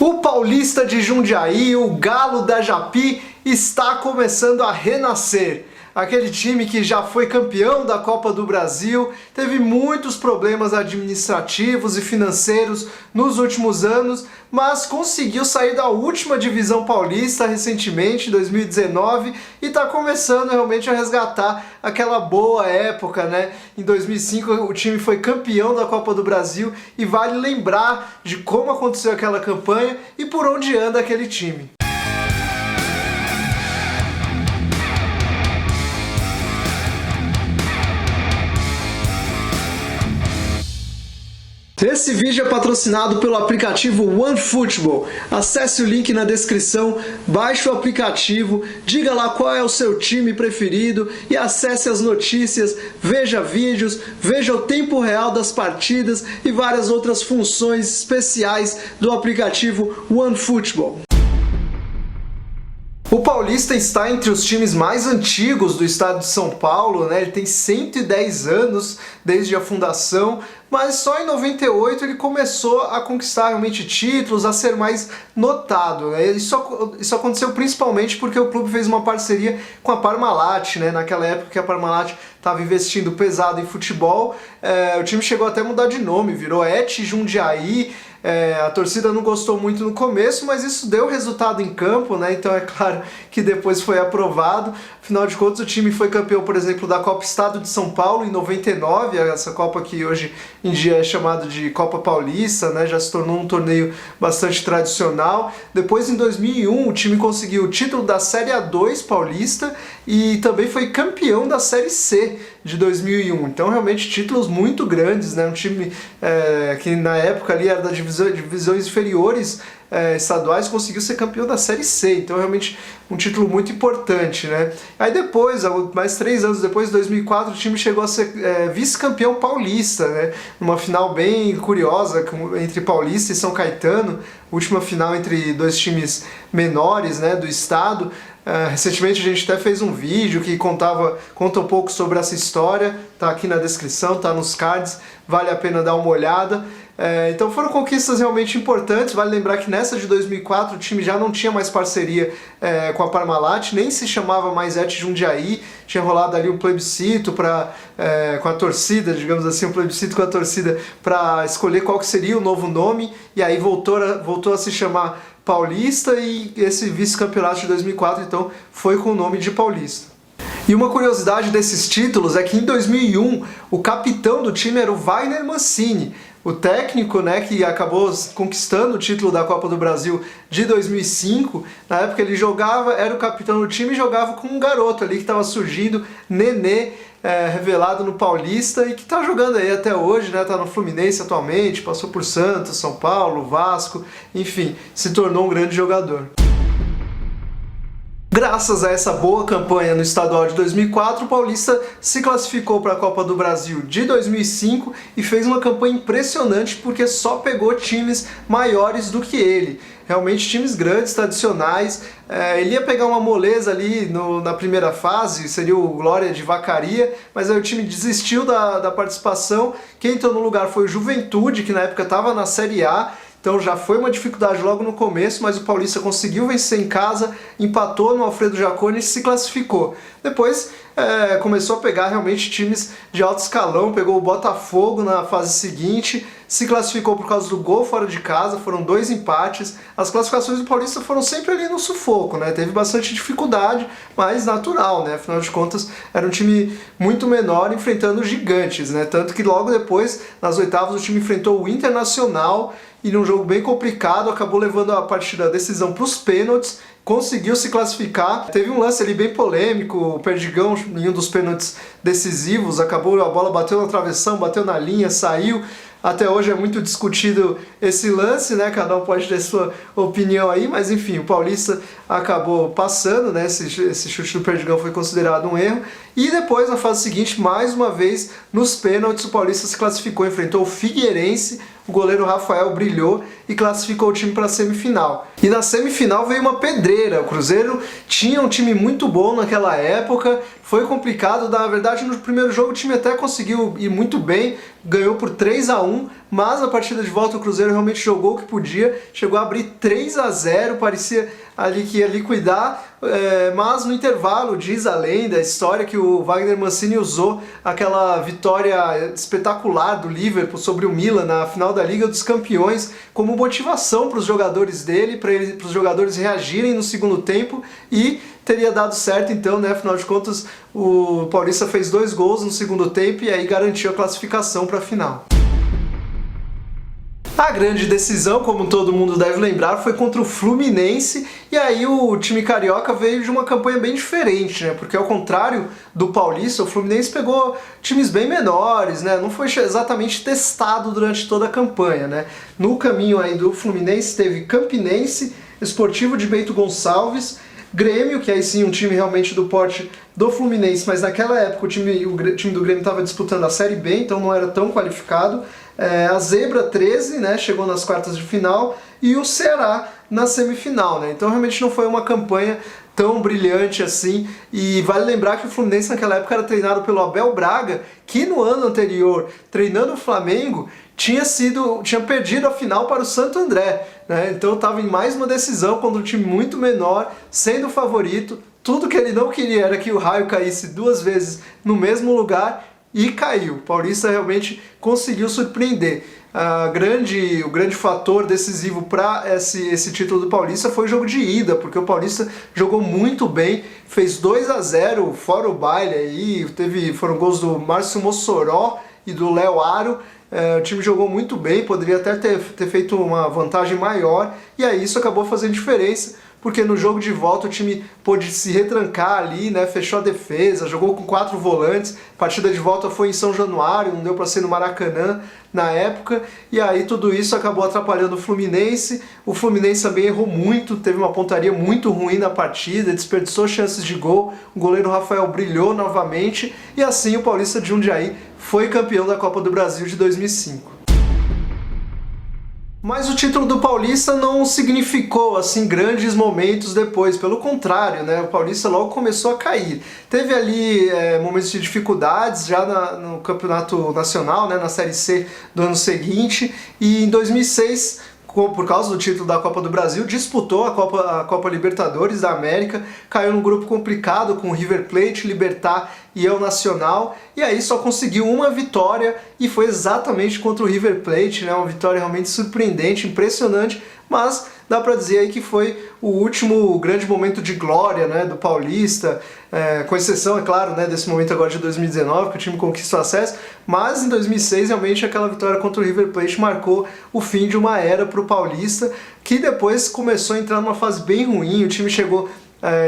O Paulista de Jundiaí, o Galo da Japi, está começando a renascer. Aquele time que já foi campeão da Copa do Brasil, teve muitos problemas administrativos e financeiros nos últimos anos, mas conseguiu sair da última divisão paulista recentemente, em 2019, e está começando realmente a resgatar aquela boa época, né? Em 2005 o time foi campeão da Copa do Brasil e vale lembrar de como aconteceu aquela campanha e por onde anda aquele time. Esse vídeo é patrocinado pelo aplicativo OneFootball. Acesse o link na descrição, baixe o aplicativo, diga lá qual é o seu time preferido e acesse as notícias, veja vídeos, veja o tempo real das partidas e várias outras funções especiais do aplicativo OneFootball. O Paulista está entre os times mais antigos do estado de São Paulo, né? Ele tem 110 anos desde a fundação, mas só em 98 ele começou a conquistar realmente títulos, a ser mais notado, né? Isso aconteceu principalmente porque o clube fez uma parceria com a Parmalat, né? Naquela época que a Parmalat estava investindo pesado em futebol, o time chegou até a mudar de nome, virou ET Jundiaí. A torcida não gostou muito no começo, mas isso deu resultado em campo, né? Então é claro que depois foi aprovado. Afinal de contas, o time foi campeão, por exemplo, da Copa Estado de São Paulo em 99, essa Copa que hoje em dia é chamada de Copa Paulista, né? Já se tornou um torneio bastante tradicional. Depois, em 2001, o time conseguiu o título da Série A2 Paulista e também foi campeão da Série C de 2001. Então, realmente, títulos muito grandes, né? Um time que na época ali era das divisões inferiores estaduais, conseguiu ser campeão da Série C, então realmente um título muito importante, né? Aí depois, mais 3 anos depois, em 2004, o time chegou a ser vice-campeão paulista, né? Numa final bem curiosa entre Paulista e São Caetano, última final entre dois times menores, né, do estado. Recentemente a gente até fez um vídeo que conta um pouco sobre essa história, tá aqui na descrição, tá nos cards, vale a pena dar uma olhada. Então foram conquistas realmente importantes. Vale lembrar que nessa de 2004 o time já não tinha mais parceria com a Parmalat, nem se chamava mais ET Jundiaí, tinha rolado ali um plebiscito com a torcida, digamos assim, um plebiscito com a torcida para escolher qual que seria o novo nome, e aí voltou a se chamar Paulista, e esse vice-campeonato de 2004 então foi com o nome de Paulista. E uma curiosidade desses títulos é que em 2001 o capitão do time era o Wagner Mancini, o técnico, né, que acabou conquistando o título da Copa do Brasil de 2005. Na época ele era o capitão do time e jogava com um garoto ali que estava surgindo, Nenê, revelado no Paulista e que está jogando aí até hoje, né, tá no Fluminense atualmente, passou por Santos, São Paulo, Vasco, enfim, se tornou um grande jogador. Graças a essa boa campanha no estadual de 2004, o Paulista se classificou para a Copa do Brasil de 2005 e fez uma campanha impressionante porque só pegou times maiores do que ele. Realmente times grandes, tradicionais. Ele ia pegar uma moleza ali na primeira fase, seria o Glória de Vacaria, mas aí o time desistiu da participação. Quem entrou no lugar foi o Juventude, que na época estava na Série A. Então já foi uma dificuldade logo no começo, mas o Paulista conseguiu vencer em casa, empatou no Alfredo Jaconi e se classificou. Depois começou a pegar realmente times de alto escalão, pegou o Botafogo na fase seguinte, se classificou por causa do gol fora de casa, foram 2 empates. As classificações do Paulista foram sempre ali no sufoco, né? Teve bastante dificuldade, mas natural, né? Afinal de contas, era um time muito menor enfrentando gigantes, né? Tanto que logo depois, nas oitavas, o time enfrentou o Internacional e num jogo bem complicado, acabou levando a partida, a decisão para os pênaltis, conseguiu se classificar. Teve um lance ali bem polêmico, o Perdigão, em um dos pênaltis decisivos, a bola bateu na travessão, bateu na linha, saiu. Até hoje é muito discutido esse lance, né? Cada um pode ter sua opinião aí, mas enfim, o Paulista acabou passando, né? Esse chute do Perdigão foi considerado um erro. E depois, na fase seguinte, mais uma vez, nos pênaltis, o Paulista se classificou, enfrentou o Figueirense, o goleiro Rafael brilhou e classificou o time para a semifinal. E na semifinal veio uma pedreira. O Cruzeiro tinha um time muito bom naquela época, foi complicado. Na verdade, no primeiro jogo o time até conseguiu ir muito bem, ganhou por 3-1, mas na partida de volta o Cruzeiro realmente jogou o que podia, chegou a abrir 3-0, parecia ali que ia liquidar, mas no intervalo, diz a lenda, a história que o Wagner Mancini usou aquela vitória espetacular do Liverpool sobre o Milan na final da Liga dos Campeões como motivação para os jogadores dele, para os jogadores reagirem no segundo tempo, e teria dado certo então, né? Afinal de contas, o Paulista fez 2 gols no segundo tempo e aí garantiu a classificação para a final. A grande decisão, como todo mundo deve lembrar, foi contra o Fluminense, e aí o time carioca veio de uma campanha bem diferente, né? Porque ao contrário do Paulista, o Fluminense pegou times bem menores, né? Não foi exatamente testado durante toda a campanha, né? No caminho aí do Fluminense teve Campinense, Sportivo de Bento Gonçalves, Grêmio, que aí sim um time realmente do porte do Fluminense, mas naquela época o time do Grêmio estava disputando a Série B, então não era tão qualificado. A Zebra 13, né, chegou nas quartas de final, e o Ceará na semifinal, né? Então realmente não foi uma campanha tão brilhante assim, e vale lembrar que o Fluminense naquela época era treinado pelo Abel Braga, que no ano anterior, treinando o Flamengo, tinha perdido a final para o Santo André, né? Então estava em mais uma decisão contra um time muito menor, sendo o favorito. Tudo que ele não queria era que o raio caísse 2 vezes no mesmo lugar, e caiu. O Paulista realmente conseguiu surpreender. O grande fator decisivo para esse título do Paulista foi o jogo de ida, porque o Paulista jogou muito bem, fez 2-0 fora o baile, aí foram gols do Márcio Mossoró e do Léo Aro. O time jogou muito bem, poderia até ter feito uma vantagem maior, e aí isso acabou fazendo diferença, porque no jogo de volta o time pôde se retrancar ali, né, fechou a defesa, jogou com 4 volantes, a partida de volta foi em São Januário, não deu para ser no Maracanã na época, e aí tudo isso acabou atrapalhando o Fluminense também errou muito, teve uma pontaria muito ruim na partida, desperdiçou chances de gol, o goleiro Rafael brilhou novamente, e assim o Paulista de Jundiaí foi campeão da Copa do Brasil de 2005. Mas o título do Paulista não significou assim grandes momentos depois, pelo contrário, né? O Paulista logo começou a cair. Teve ali momentos de dificuldades já no Campeonato Nacional, né? Na Série C do ano seguinte, e em 2006, por causa do título da Copa do Brasil, disputou a Copa Libertadores da América, caiu num grupo complicado com River Plate, Libertad e El Nacional, e aí só conseguiu uma vitória, e foi exatamente contra o River Plate, né? Uma vitória realmente surpreendente, impressionante, mas dá pra dizer aí que foi o último grande momento de glória, né, do Paulista, com exceção, é claro, né, desse momento agora de 2019, que o time conquistou acesso, mas em 2006 realmente aquela vitória contra o River Plate marcou o fim de uma era para o Paulista, que depois começou a entrar numa fase bem ruim. O time chegou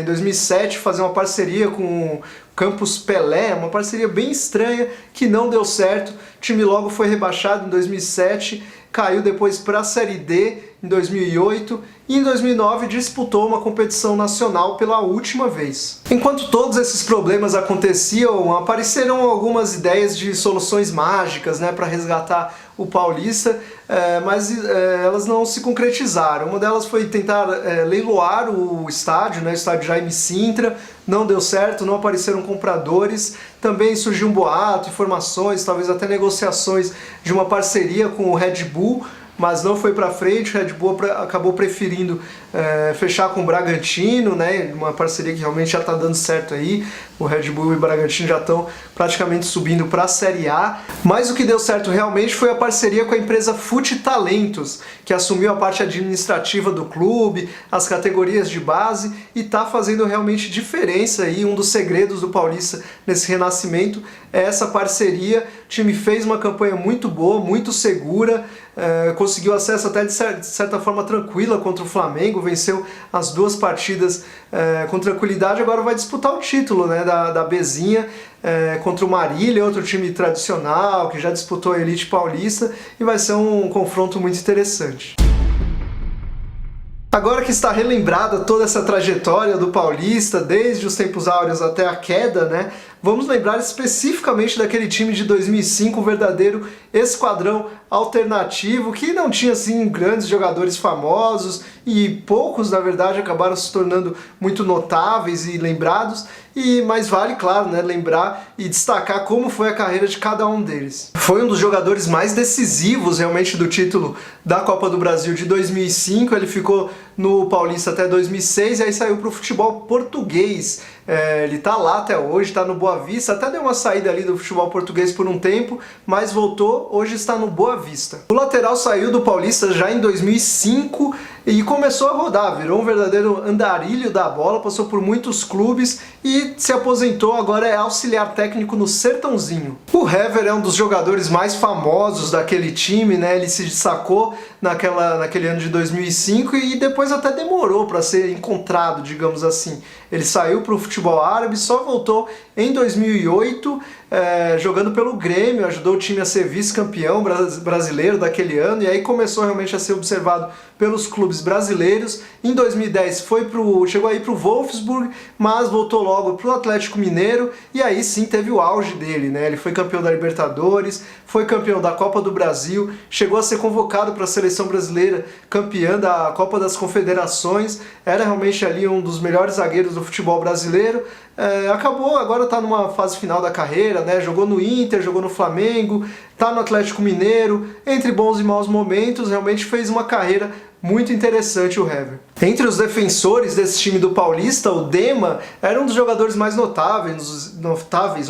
em 2007 a fazer uma parceria com o Campus Pelé, uma parceria bem estranha que não deu certo. O time logo foi rebaixado em 2007, caiu depois para a Série D em 2008 e em 2009 disputou uma competição nacional pela última vez. Enquanto todos esses problemas aconteciam, apareceram algumas ideias de soluções mágicas, né, para resgatar o Paulista, mas elas não se concretizaram. Uma delas foi tentar leiloar o estádio, né, o estádio Jaime Sintra, não deu certo, não apareceram compradores. Também surgiu um boato, informações, talvez até negociações de uma parceria com o Red Bull, mas não foi para frente. O Red Bull acabou preferindo fechar com o Bragantino, né? Uma parceria que realmente já está dando certo aí. O Red Bull e o Bragantino já estão praticamente subindo para a Série A. Mas o que deu certo realmente foi a parceria com a empresa Fute Talentos, que assumiu a parte administrativa do clube, as categorias de base, e está fazendo realmente diferença aí. Um dos segredos do Paulista nesse renascimento é essa parceria. O time fez uma campanha muito boa, muito segura, conseguiu acesso até de certa forma tranquila contra o Flamengo, venceu as 2 partidas com tranquilidade. Agora vai disputar o título, né, da Bezinha, contra o Marília, outro time tradicional que já disputou a Elite Paulista, e vai ser um confronto muito interessante. Agora que está relembrada toda essa trajetória do Paulista, desde os tempos áureos até a queda, né, vamos lembrar especificamente daquele time de 2005, um verdadeiro esquadrão alternativo, que não tinha assim grandes jogadores famosos e poucos, na verdade, acabaram se tornando muito notáveis e lembrados, mas vale, claro, né, lembrar e destacar como foi a carreira de cada um deles. Foi um dos jogadores mais decisivos realmente do título da Copa do Brasil de 2005, ele ficou no Paulista até 2006 e aí saiu para o futebol português. Ele tá lá até hoje, tá no Boa Vista, até deu uma saída ali do futebol português por um tempo, mas voltou, hoje está no Boa Vista. O lateral saiu do Paulista já em 2005 e começou a rodar, virou um verdadeiro andarilho da bola, passou por muitos clubes e se aposentou, agora é auxiliar técnico no Sertãozinho. O Hever é um dos jogadores mais famosos daquele time, né? Ele se destacou naquele ano de 2005 e depois até demorou para ser encontrado, digamos assim. Ele saiu para o futebol árabe, só voltou em 2008, jogando pelo Grêmio, ajudou o time a ser vice-campeão brasileiro daquele ano, e aí começou realmente a ser observado pelos clubes brasileiros. Em 2010 chegou aí para o Wolfsburg, mas voltou logo para o Atlético Mineiro, e aí sim teve o auge dele, né? Ele foi campeão da Libertadores, foi campeão da Copa do Brasil, chegou a ser convocado para a seleção brasileira, campeã da Copa das Confederações, era realmente ali um dos melhores zagueiros do futebol brasileiro. Acabou, agora está numa fase final da carreira, né? Jogou no Inter, jogou no Flamengo, está no Atlético Mineiro, entre bons e maus momentos, realmente fez uma carreira muito interessante o Hever. Entre os defensores desse time do Paulista, o Dema era um dos jogadores mais notáveis,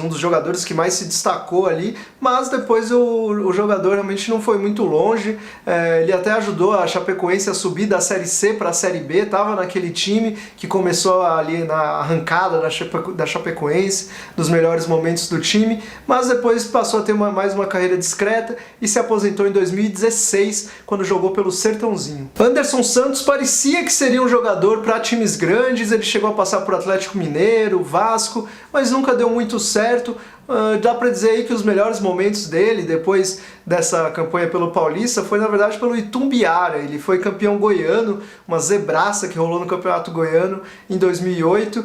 um dos jogadores que mais se destacou ali, mas depois o jogador realmente não foi muito longe. Ele até ajudou a Chapecoense a subir da Série C para a Série B, estava naquele time que começou ali na arrancada da Chapecoense, nos melhores momentos do time, mas depois passou a ter mais uma carreira discreta e se aposentou em 2016, quando jogou pelo Sertãozinho. Anderson Santos parecia que seria um jogador para times grandes, ele chegou a passar por Atlético Mineiro, Vasco, mas nunca deu muito certo. Dá para dizer aí que os melhores momentos dele, depois dessa campanha pelo Paulista, foi na verdade pelo Itumbiara. Ele foi campeão goiano, uma zebraça que rolou no Campeonato Goiano em 2008,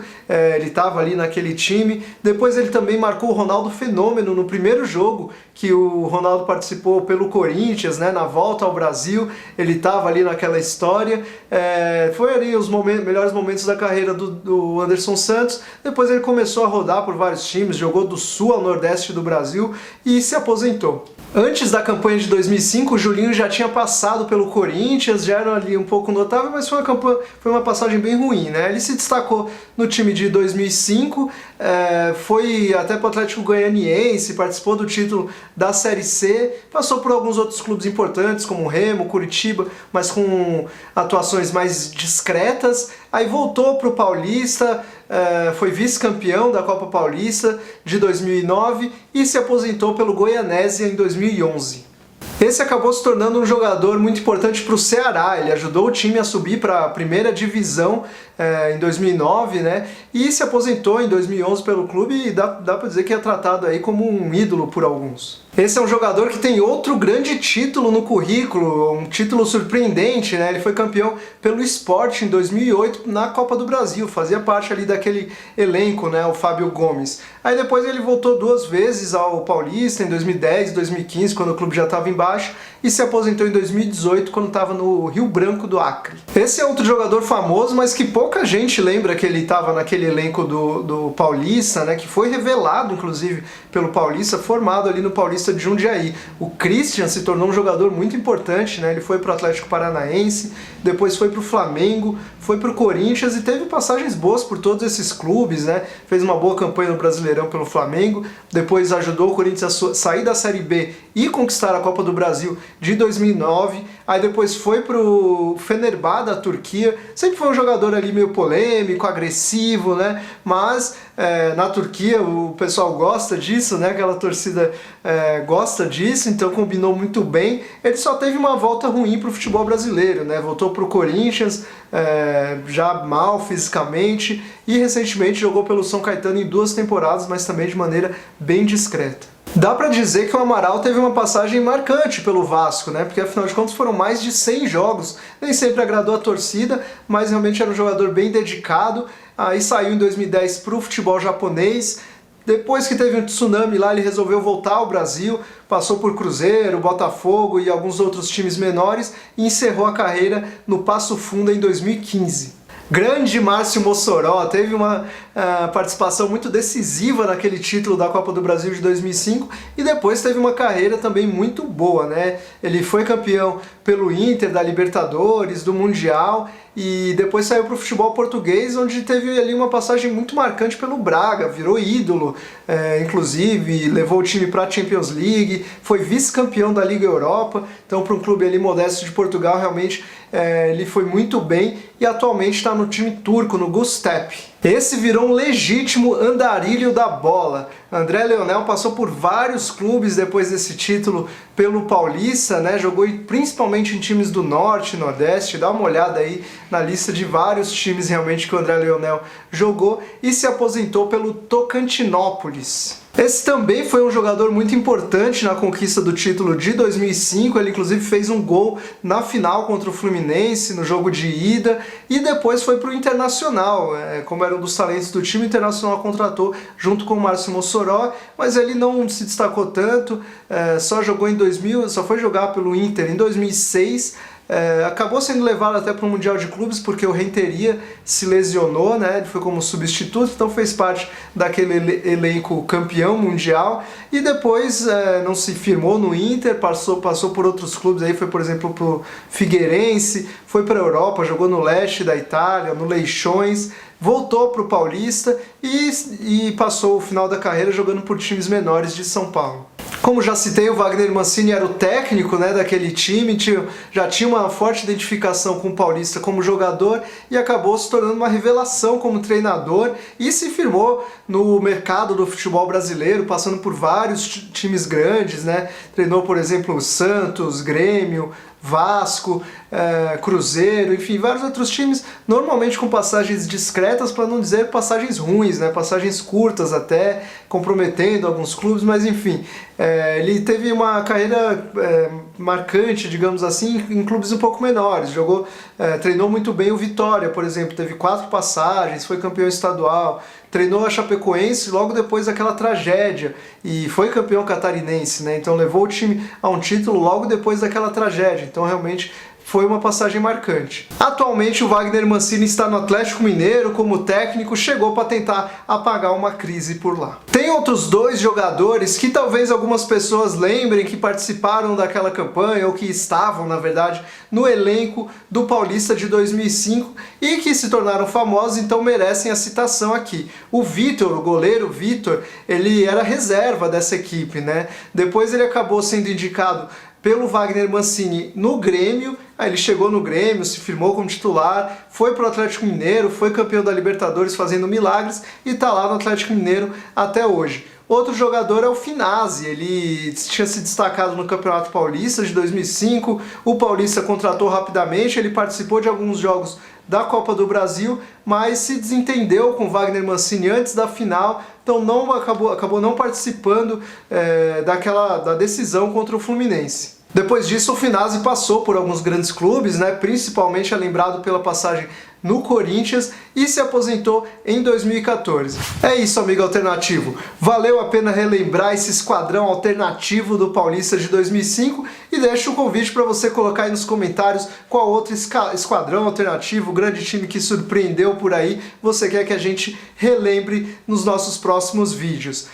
ele estava ali naquele time. Depois ele também marcou o Ronaldo Fenômeno no primeiro jogo que o Ronaldo participou pelo Corinthians, né, na volta ao Brasil, ele estava ali naquela história. Foi ali os melhores momentos da carreira do Anderson Santos. Depois ele começou a rodar por vários times, jogou do Sul ao Nordeste do Brasil e se aposentou. Antes da campanha de 2005, o Julinho já tinha passado pelo Corinthians, já era ali um pouco notável, mas foi uma passagem bem ruim, né? Ele se destacou no time de 2005, foi até para o Atlético Goianiense, participou do título da Série C, passou por alguns outros clubes importantes, como o Remo, Curitiba, mas com atuações mais discretas. Aí voltou para o Paulista, foi vice-campeão da Copa Paulista de 2009 e se aposentou pelo Goianésia em 2011. Esse acabou se tornando um jogador muito importante para o Ceará, ele ajudou o time a subir para a primeira divisão em 2009, né? E se aposentou em 2011 pelo clube e dá para dizer que é tratado aí como um ídolo por alguns. Esse é um jogador que tem outro grande título no currículo, um título surpreendente, né? Ele foi campeão pelo Sport em 2008 na Copa do Brasil, fazia parte ali daquele elenco, né? O Fábio Gomes. Aí depois ele voltou 2 vezes ao Paulista, em 2010 e 2015, quando o clube já estava embaixo, e se aposentou em 2018, quando estava no Rio Branco do Acre. Esse é outro jogador famoso, mas que pouca gente lembra que ele estava naquele elenco do Paulista, né? Que foi revelado, inclusive, pelo Paulista, formado ali no Paulista de Jundiaí. O Christian se tornou um jogador muito importante, né? Ele foi para o Atlético Paranaense, depois foi para o Flamengo, foi para o Corinthians e teve passagens boas por todos esses clubes, né? Fez uma boa campanha no Brasileirão pelo Flamengo, depois ajudou o Corinthians a sair da Série B e conquistar a Copa do Brasil de 2009, aí depois foi para o Fenerbahçe da Turquia. Sempre foi um jogador ali meio polêmico, agressivo, né? Mas na Turquia o pessoal gosta disso, né? Aquela torcida gosta disso, então combinou muito bem. Ele só teve uma volta ruim para o futebol brasileiro, né? Voltou para o Corinthians já mal fisicamente e recentemente jogou pelo São Caetano em 2 temporadas, mas também de maneira bem discreta. Dá pra dizer que o Amaral teve uma passagem marcante pelo Vasco, né? Porque afinal de contas foram mais de 100 jogos, nem sempre agradou a torcida, mas realmente era um jogador bem dedicado. Aí saiu em 2010 pro futebol japonês, Depois que teve um tsunami lá, ele resolveu voltar ao Brasil, passou por Cruzeiro, Botafogo e alguns outros times menores e encerrou a carreira no Passo Fundo em 2015. Grande Márcio Mossoró, teve uma participação muito decisiva naquele título da Copa do Brasil de 2005 e depois teve uma carreira também muito boa, né? Ele foi campeão pelo Inter, da Libertadores, do Mundial e depois saiu para o futebol português, onde teve ali uma passagem muito marcante pelo Braga, virou ídolo, inclusive levou o time para a Champions League, foi vice-campeão da Liga Europa, então para um clube ali modesto de Portugal realmente ele foi muito bem e atualmente está no time turco, no Göztepe. Esse virou um legítimo andarilho da bola. André Leonel passou por vários clubes depois desse título pelo Paulista, né? Jogou principalmente em times do Norte, Nordeste, dá uma olhada aí na lista de vários times realmente que o André Leonel jogou e se aposentou pelo Tocantinópolis. Esse também foi um jogador muito importante na conquista do título de 2005, ele inclusive fez um gol na final contra o Fluminense, no jogo de ida, e depois foi para o Internacional, como era um dos talentos do time, o Internacional contratou junto com o Márcio Mossoró, mas ele não se destacou tanto, só foi jogar pelo Inter em 2006, acabou sendo levado até para o Mundial de Clubes porque o Renteria se lesionou, né? Ele foi como substituto, então fez parte daquele elenco campeão mundial e depois não se firmou no Inter, passou por outros clubes, aí foi por exemplo para o Figueirense, foi para a Europa, jogou no leste da Itália, no Leixões, voltou para o Paulista e passou o final da carreira jogando por times menores de São Paulo. Como já citei, o Wagner Mancini era o técnico, né, daquele time, já tinha uma forte identificação com o Paulista como jogador e acabou se tornando uma revelação como treinador e se firmou no mercado do futebol brasileiro, passando por vários times grandes, né? Treinou, por exemplo, Santos, Grêmio, Vasco, Cruzeiro, enfim, vários outros times, normalmente com passagens discretas, para não dizer passagens ruins, né? Passagens curtas até, comprometendo alguns clubes, mas enfim, ele teve uma carreira marcante, digamos assim, em clubes um pouco menores, treinou muito bem o Vitória, por exemplo, teve 4 passagens, foi campeão estadual, treinou a Chapecoense logo depois daquela tragédia e foi campeão catarinense, né? Então levou o time a um título logo depois daquela tragédia, então realmente foi uma passagem marcante. Atualmente o Wagner Mancini está no Atlético Mineiro como técnico, chegou para tentar apagar uma crise por lá. Tem outros 2 jogadores que talvez algumas pessoas lembrem que participaram daquela campanha ou que estavam, na verdade, no elenco do Paulista de 2005 e que se tornaram famosos, então merecem a citação aqui. O Vitor, o goleiro Vitor, ele era reserva dessa equipe, né? Depois ele acabou sendo indicado pelo Wagner Mancini no Grêmio, aí ele chegou no Grêmio, se firmou como titular, foi para o Atlético Mineiro, foi campeão da Libertadores fazendo milagres e está lá no Atlético Mineiro até hoje. Outro jogador é o Finazzi, ele tinha se destacado no Campeonato Paulista de 2005, o Paulista contratou rapidamente, ele participou de alguns jogos da Copa do Brasil, mas se desentendeu com Wagner Mancini antes da final, então acabou não participando da decisão contra o Fluminense. Depois disso, o Finazzi passou por alguns grandes clubes, né? Principalmente é lembrado pela passagem no Corinthians e se aposentou em 2014. É isso, amigo alternativo. Valeu a pena relembrar esse esquadrão alternativo do Paulista de 2005 e deixo um convite para você colocar aí nos comentários qual outro esquadrão alternativo, grande time que surpreendeu por aí, você quer que a gente relembre nos nossos próximos vídeos.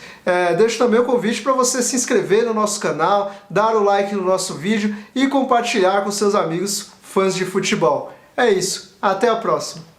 Deixo também o convite para você se inscrever no nosso canal, dar o like no nosso vídeo e compartilhar com seus amigos fãs de futebol. É isso, até a próxima!